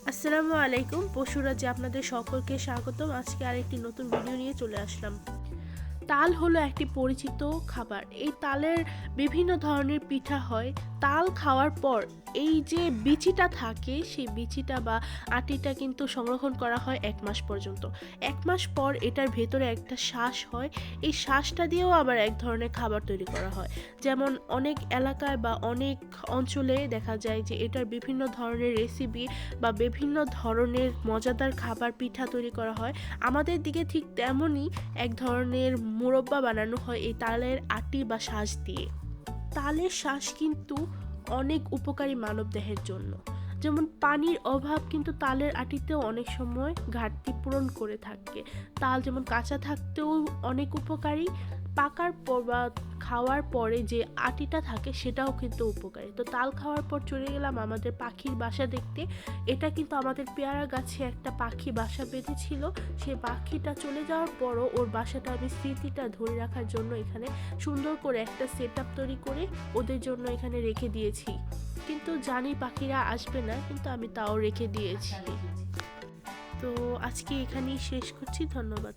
আসসালামু আলাইকুম, পশুরাজে আপনাদের সকলকে স্বাগতম। আজকে আরেকটি নতুন ভিডিও নিয়ে চলে আসলাম। তাল হলো একটি পরিচিত খাবার। এই তালের বিভিন্ন ধরনের পিঠা হয়। তাল খাওয়ার পর এই যে বিচিটা থাকে, সেই বিচিটা বা আটিটা কিন্তু সংরক্ষণ করা হয় 1 মাস পর্যন্ত। 1 মাস পর এটার ভেতরে একটা শ্বাস হয়। এই শ্বাসটা দিয়েও আবার এক ধরনের খাবার তৈরি করা হয়। যেমন অনেক এলাকায় বা অনেক অঞ্চলে দেখা যায় যে এটার বিভিন্ন ধরনের রেসিপি বা বিভিন্ন ধরনের মজাদার খাবার পিঠা তৈরি করা হয়। আমাদের দিকে ঠিক তেমনই এক ধরনের মুরব্বা বানানো হয় এই তালের আটি বা শাঁস দিয়ে। তালের শাঁস কিন্তু অনেক উপকারী মানবদেহের জন্য। যেমন পানির অভাব কিন্তু তালের আটিতেও অনেক সময় ঘাটতি পূরণ করে থাকে। তাল যেমন কাঁচা থাকতেও অনেক উপকারী, পাকার পর বা খাওয়ার পরে যে আটিটা থাকে সেটাও কিন্তু উপকারী। তো তাল খাওয়ার পর চলে গেলাম আমাদের পাখির বাসা দেখতে। এটা কিন্তু আমাদের পেয়ারা গাছে একটা পাখি বাসা বেঁধেছিল। সেই পাখিটা চলে যাওয়ার পরও ওর বাসাটা আমি স্মৃতিটা ধরে রাখার জন্য এখানে সুন্দর করে একটা সেট আপ তৈরি করে ওদের জন্য এখানে রেখে দিয়েছি। কিন্তু জানি পাখিরা আসবে না, কিন্তু আমি তাও রেখে দিয়েছি। তো আজকে এখানেই শেষ করছি। ধন্যবাদ।